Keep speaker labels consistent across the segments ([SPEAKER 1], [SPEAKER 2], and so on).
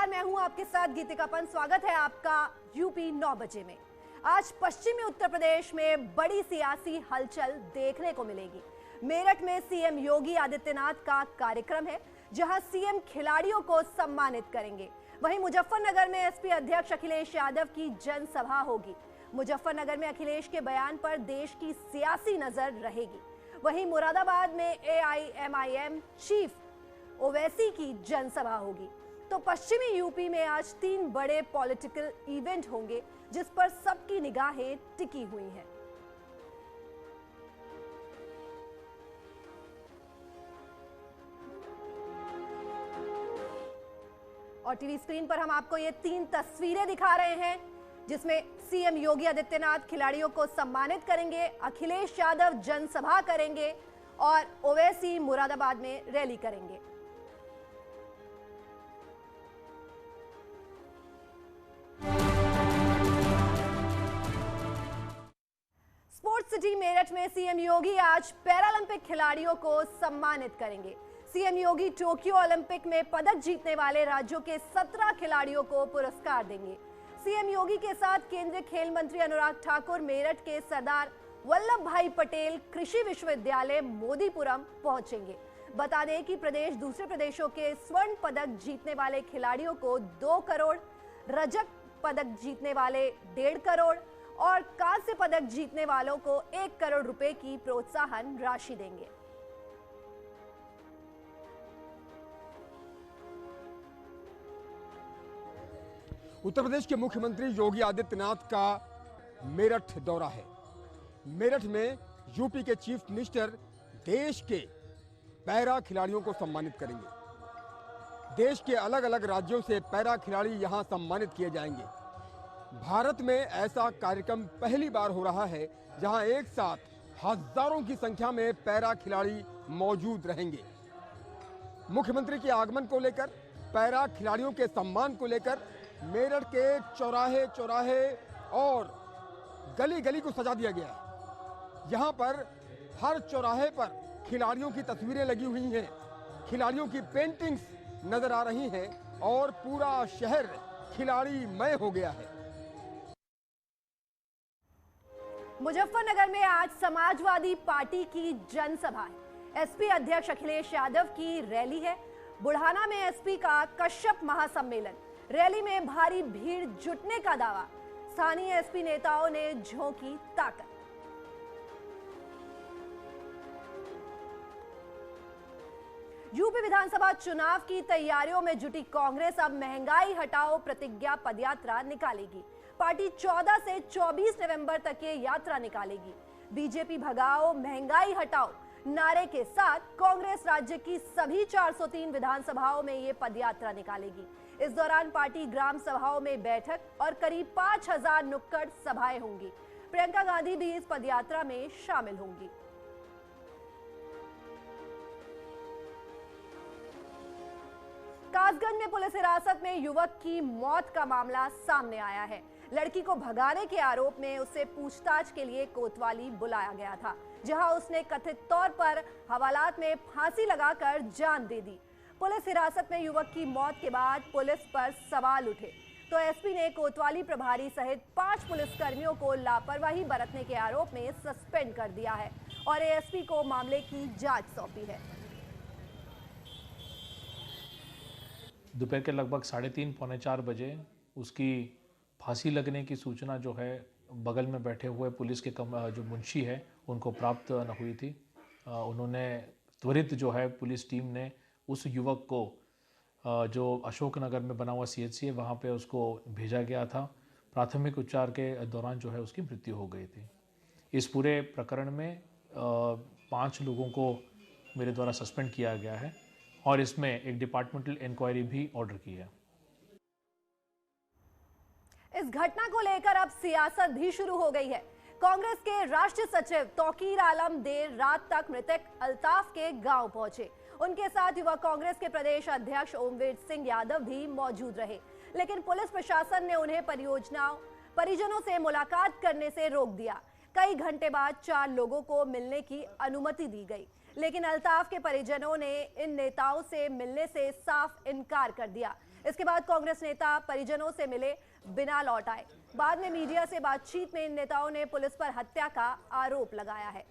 [SPEAKER 1] मैं हूं आपके साथ गीतिका पंत। स्वागत है आपका यूपी 9 बजे में। आज पश्चिमी उत्तर प्रदेश में बड़ी सियासी हलचल देखने को मिलेगी। मेरठ में सीएम योगी आदित्यनाथ का कार्यक्रम है, जहां सीएम खिलाड़ियों को सम्मानित करेंगे। वहीं मुजफ्फरनगर में एसपी अध्यक्ष अखिलेश यादव की जनसभा होगी। मुजफ्फरनगर में अखिलेश के बयान पर देश की सियासी नजर रहेगी। वहीं मुरादाबाद में एआईएमआईएम चीफ ओवैसी की जनसभा होगी। तो पश्चिमी यूपी में आज 3 बड़े पॉलिटिकल इवेंट होंगे, जिस पर सबकी निगाहें टिकी हुई हैं। और टीवी स्क्रीन पर हम आपको ये 3 तस्वीरें दिखा रहे हैं, जिसमें सीएम योगी आदित्यनाथ खिलाड़ियों को सम्मानित करेंगे, अखिलेश यादव जनसभा करेंगे और ओवैसी मुरादाबाद में रैली करेंगे। स्पोर्ट्स सिटी मेरठ में सीएम योगी आज पैरालंपिक खिलाड़ियों को सम्मानित करेंगे। सीएम योगी टोक्यो ओलंपिक में पदक जीतने वाले राज्यों के 17 खिलाड़ियों को पुरस्कार देंगे। सीएम योगी के साथ केंद्रीय खेल मंत्री अनुराग ठाकुर मेरठ के सरदार वल्लभ भाई पटेल कृषि विश्वविद्यालय मोदीपुरम पहुंचेंगे। बता दें कि प्रदेश दूसरे प्रदेशों के स्वर्ण पदक जीतने वाले खिलाड़ियों को 2 करोड़, रजत पदक जीतने वाले 1.5 करोड़ और कांस्य पदक जीतने वालों को 1 करोड़ रुपए की प्रोत्साहन राशि देंगे।
[SPEAKER 2] उत्तर प्रदेश के मुख्यमंत्री योगी आदित्यनाथ का मेरठ दौरा है। मेरठ में यूपी के चीफ मिनिस्टर देश के पैरा खिलाड़ियों को सम्मानित करेंगे। देश के अलग अलग राज्यों से पैरा खिलाड़ी यहां सम्मानित किए जाएंगे। भारत में ऐसा कार्यक्रम पहली बार हो रहा है, जहां एक साथ हजारों की संख्या में पैरा खिलाड़ी मौजूद रहेंगे। मुख्यमंत्री के आगमन को लेकर, पैरा खिलाड़ियों के सम्मान को लेकर मेरठ के चौराहे चौराहे और गली गली को सजा दिया गया है। यहाँ पर हर चौराहे पर खिलाड़ियों की तस्वीरें लगी हुई हैं, खिलाड़ियों की पेंटिंग्स नजर आ रही हैं और पूरा शहर खिलाड़ीमय हो गया है।
[SPEAKER 1] मुजफ्फरनगर में आज समाजवादी पार्टी की जनसभा है। एसपी अध्यक्ष अखिलेश यादव की रैली है। बुढ़ाना में एसपी का कश्यप महासम्मेलन। रैली में भारी भीड़ जुटने का दावा। स्थानीय एसपी नेताओं ने झोंकी ताकत। यूपी विधानसभा चुनाव की तैयारियों में जुटी कांग्रेस अब महंगाई हटाओ प्रतिज्ञा पदयात्रा निकालेगी। पार्टी 14 से 24 नवंबर तक ये यात्रा निकालेगी। बीजेपी भगाओ महंगाई हटाओ नारे के साथ कांग्रेस राज्य की सभी 403 विधानसभाओं में ये पदयात्रा निकालेगी। इस दौरान पार्टी ग्राम सभाओं में बैठक और करीब 5000 नुक्कड़ सभाएं होंगी। प्रियंका गांधी भी इस पदयात्रा में शामिल होंगी। कासगंज में पुलिस हिरासत में युवक की मौत का मामला सामने आया है। लड़की को भगाने के आरोप में उसे पूछताछ के लिए कोतवाली बुलाया गया था, जहां उसने कथित तौर पर हवालात में फांसी लगाकर जान दे दी। पुलिस हिरासत में युवक की मौत के बाद पुलिस पर सवाल उठे, तो एसपी ने कोतवाली प्रभारी सहित 5 पुलिसकर्मियों को लापरवाही बरतने के आरोप में सस्पेंड कर दिया है और एएसपी को मामले की जांच सौंपी है।
[SPEAKER 3] दोपहर के लगभग 3:30 पौने 4 बजे उसकी फांसी लगने की सूचना जो है बगल में बैठे हुए पुलिस के जो मुंशी है उनको प्राप्त न हुई थी। उन्होंने त्वरित जो है पुलिस टीम ने उस युवक को जो अशोकनगर में बना हुआ सीएचसी है वहाँ पे उसको भेजा गया था। प्राथमिक उपचार के दौरान जो है उसकी मृत्यु हो गई थी। इस पूरे प्रकरण में 5 लोगों को मेरे द्वारा सस्पेंड किया गया है और इसमें एक डिपार्टमेंटल इंक्वायरी भी ऑर्डर की है।
[SPEAKER 1] इस घटना को लेकर अब सियासत भी शुरू हो गई है। कांग्रेस के राष्ट्रीय सचिव तौकीर आलम देर रात तक मृतक अल्ताफ के गांव पहुंचे। उनके साथ युवा कांग्रेस के प्रदेश अध्यक्ष ओमवीर सिंह यादव भी मौजूद रहे, लेकिन पुलिस प्रशासन ने उन्हें परिजनों से मुलाकात करने से रोक दिया। कई घंटे बाद 4 लोगों को मिलने की अनुमति दी गई, लेकिन अल्ताफ के परिजनों ने इन नेताओं से मिलने से साफ इनकार कर दिया। इसके बाद कांग्रेस नेता परिजनों से मिले बिना लौट आए। बाद में मीडिया से बातचीत में इन नेताओं ने पुलिस पर हत्या का आरोप लगाया है।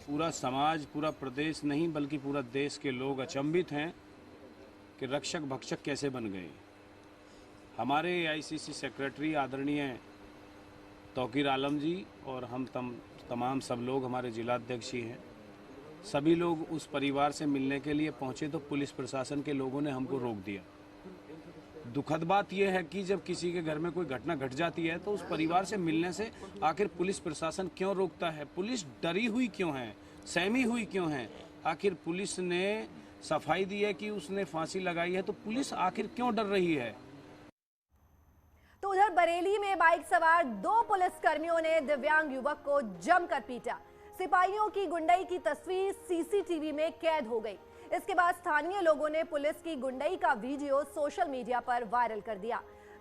[SPEAKER 4] पूरा समाज, पूरा प्रदेश नहीं बल्कि पूरा देश के लोग अचंभित हैं कि रक्षक भक्षक कैसे बन गए। हमारे आईसीसी सेक्रेटरी आदरणीय तौकीर आलम जी और हम तमाम सब लोग, हमारे जिलाध्यक्ष ही हैं, सभी लोग उस परिवार से मिलने के लिए पहुंचे तो पुलिस प्रशासन के लोगों ने हमको रोक दिया। दुखद बात यह है कि जब किसी के घर में कोई घटना घट जाती है तो उस परिवार से मिलने से आखिर पुलिस प्रशासन क्यों रोकता है? पुलिस डरी हुई क्यों है, सहमी हुई क्यों है? आखिर पुलिस ने सफाई दी है कि उसने फांसी लगाई है, तो पुलिस आखिर क्यों डर रही है?
[SPEAKER 1] तो उधर बरेली में बाइक सवार 2 पुलिसकर्मियों ने दिव्यांग युवक को जमकर पीटा। सिपाहियों की गुंडई की तस्वीर सीसीटीवी में कैद हो गई। इसके बाद स्थानीय लोगों ने पुलिस की गुंडई का वीडियो सोशल मीडिया पर वायरल कर दिया।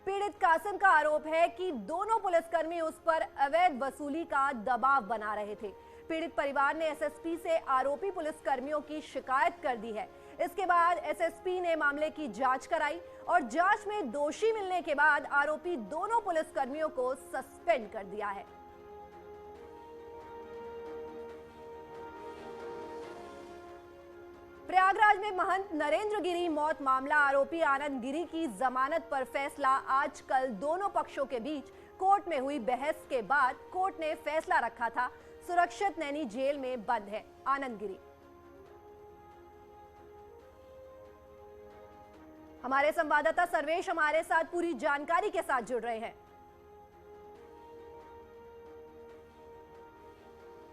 [SPEAKER 1] पीड़ित कासिम का आरोप है कि दोनों पुलिसकर्मी उस पर अवैध वसूली का दबाव बना रहे थे। पीड़ित परिवार ने एसएसपी से आरोपी पुलिसकर्मियों की शिकायत कर दी है। इसके बाद एसएसपी ने मामले की जांच कराई और जांच में दोषी मिलने के बाद आरोपी दोनों पुलिसकर्मियों को सस्पेंड कर दिया है। प्रयागराज में महंत नरेंद्र गिरी मौत मामला, आरोपी आनंद गिरी की जमानत पर फैसला। आज कल दोनों पक्षों के बीच कोर्ट में हुई बहस के बाद कोर्ट ने फैसला रखा था। सुरक्षित नैनी जेल में बंद है आनंद गिरी। हमारे संवाददाता सर्वेश हमारे साथ पूरी जानकारी के साथ जुड़ रहे हैं।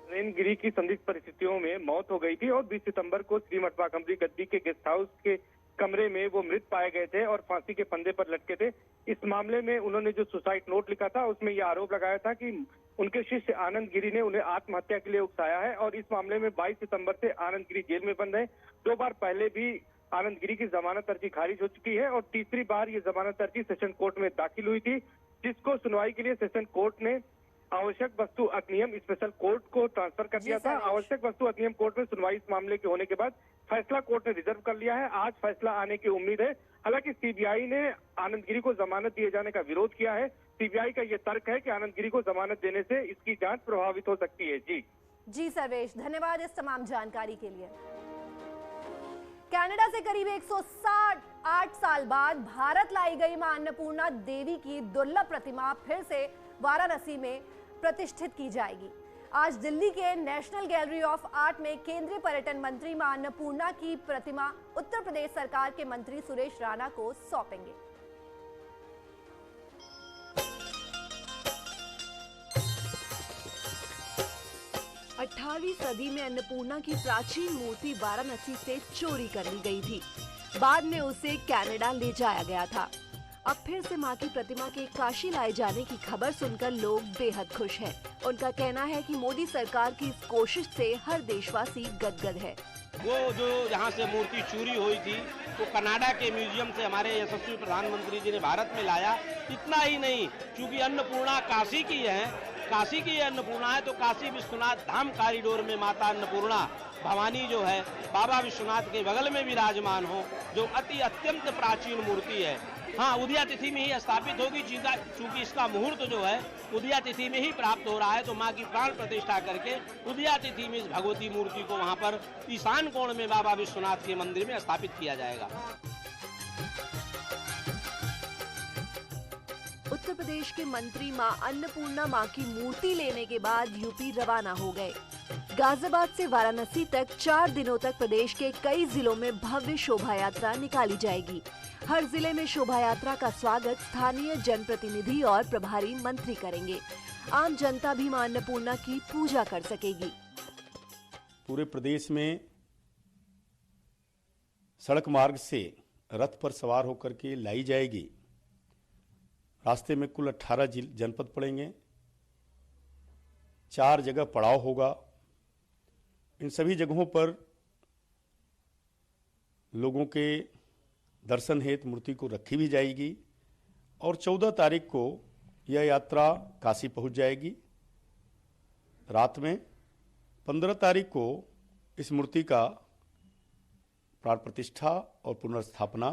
[SPEAKER 5] नरेंद्र गिरी की संदिग्ध परिस्थितियों में मौत हो गई थी और 20 सितंबर को श्री मटवा कमरी गद्दी के गेस्ट हाउस के कमरे में वो मृत पाए गए थे और फांसी के फंदे पर लटके थे। इस मामले में उन्होंने जो सुसाइड नोट लिखा था उसमें यह आरोप लगाया था कि उनके शिष्य आनंद गिरी ने उन्हें आत्महत्या के लिए उकसाया है और इस मामले में 22 सितंबर से आनंद गिरी जेल में बंद है। 2 बार पहले भी आनंद गिरी की जमानत अर्जी खारिज हो चुकी है और तीसरी बार ये जमानत अर्जी सेशन कोर्ट में दाखिल हुई थी, जिसको सुनवाई के लिए सेशन कोर्ट ने आवश्यक वस्तु अधिनियम स्पेशल कोर्ट को ट्रांसफर कर दिया था। आवश्यक वस्तु अधिनियम कोर्ट में सुनवाई इस मामले के होने के बाद फैसला कोर्ट ने रिजर्व कर लिया है। आज फैसला आने की उम्मीद है। हालांकि सीबीआई ने आनंद गिरी को जमानत दिए जाने का विरोध किया है। सीबीआई का यह तर्क है कि आनंद गिरी को जमानत देने से इसकी जांच प्रभावित हो सकती है। जी
[SPEAKER 1] सर्वेश, धन्यवाद इस तमाम जानकारी के लिए। कनाडा से करीब 168 साल बाद भारत लाई गई मां अन्नपूर्णा देवी की दुर्लभ प्रतिमा फिर से वाराणसी में प्रतिष्ठित की जाएगी। आज दिल्ली के नेशनल गैलरी ऑफ आर्ट में केंद्रीय पर्यटन मंत्री मां अन्नपूर्णा की प्रतिमा उत्तर प्रदेश सरकार के मंत्री सुरेश राणा को सौंपेंगे। अठारहवीं सदी में अन्नपूर्णा की प्राचीन मूर्ति वाराणसी से चोरी कर ली गई थी। बाद में उसे कनाडा ले जाया गया था। अब फिर से मां की प्रतिमा के काशी लाए जाने की खबर सुनकर लोग बेहद खुश हैं। उनका कहना है कि मोदी सरकार की इस कोशिश से हर देशवासी गदगद है।
[SPEAKER 6] वो जो यहाँ से मूर्ति चोरी हुई थी तो कनाडा के म्यूजियम से हमारे यशस्वी प्रधानमंत्री जी ने भारत में लाया। इतना ही नहीं, क्योंकि अन्नपूर्णा काशी की है, काशी की अन्नपूर्णा है, तो काशी विश्वनाथ धाम कॉरिडोर में माता अन्नपूर्णा भवानी जो है बाबा विश्वनाथ के बगल में विराजमान हो, जो अत्यंत प्राचीन मूर्ति है। हाँ, उदया तिथि में ही स्थापित होगी, चूंकि इसका मुहूर्त जो है उदया तिथि में ही प्राप्त हो रहा है, तो मां की प्राण प्रतिष्ठा करके उदया तिथि में इस भगवती मूर्ति को वहां पर ईशान कोण में बाबा विश्वनाथ के मंदिर में स्थापित किया जाएगा।
[SPEAKER 1] उत्तर प्रदेश के मंत्री मां अन्नपूर्णा मां की मूर्ति लेने के बाद यूपी रवाना हो गए। गाजियाबाद से वाराणसी तक 4 दिनों तक प्रदेश के कई जिलों में भव्य शोभा यात्रा निकाली जाएगी। हर जिले में शोभा यात्रा का स्वागत स्थानीय जनप्रतिनिधि और प्रभारी मंत्री करेंगे। आम जनता भी मां अन्नपूर्णा की पूजा कर सकेगी।
[SPEAKER 7] पूरे प्रदेश में सड़क मार्ग से रथ पर सवार होकर के लाई जाएगी। रास्ते में कुल 18 जनपद पड़ेंगे, 4 जगह पड़ाव होगा। इन सभी जगहों पर लोगों के दर्शन हेतु मूर्ति को रखी भी जाएगी और 14 तारीख को यह यात्रा काशी पहुंच जाएगी रात में 15 तारीख को इस मूर्ति का प्राण प्रतिष्ठा और पुनर्स्थापना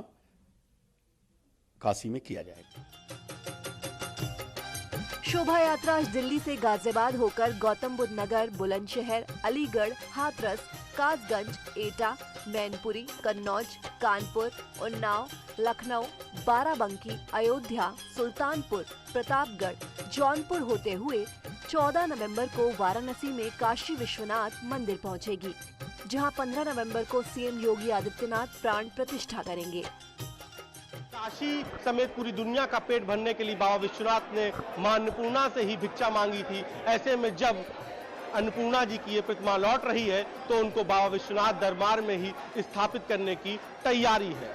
[SPEAKER 7] काशी में किया जाएगा।
[SPEAKER 1] शोभा यात्रा आज दिल्ली से गाजियाबाद होकर गौतम बुद्ध नगर, बुलंदशहर, अलीगढ़, हाथरस, कासगंज, एटा, मैनपुरी, कन्नौज, कानपुर, उन्नाव, लखनऊ, बाराबंकी, अयोध्या, सुल्तानपुर, प्रतापगढ़, जौनपुर होते हुए 14 नवंबर को वाराणसी में काशी विश्वनाथ मंदिर पहुंचेगी, जहां 15 नवंबर को सीएम योगी आदित्यनाथ प्राण प्रतिष्ठा करेंगे।
[SPEAKER 8] काशी समेत पूरी दुनिया का पेट भरने के लिए बाबा विश्वनाथ ने मां अन्नपूर्णा से ही भिक्षा मांगी थी। ऐसे में जब अन्नपूर्णा जी की ये प्रतिमा लौट रही है तो उनको बाबा विश्वनाथ दरबार में ही स्थापित करने की तैयारी है।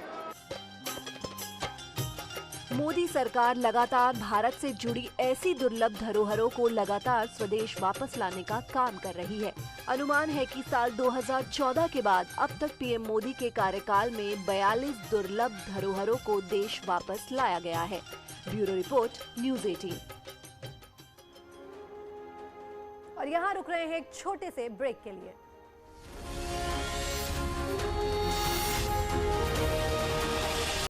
[SPEAKER 1] मोदी सरकार लगातार भारत से जुड़ी ऐसी दुर्लभ धरोहरों को लगातार स्वदेश वापस लाने का काम कर रही है। अनुमान है कि साल 2014 के बाद अब तक पीएम मोदी के कार्यकाल में 42 दुर्लभ धरोहरों को देश वापस लाया गया है। Bureau report, news 18।
[SPEAKER 9] और यहाँ रुक रहे हैं एक छोटे से ब्रेक के लिए।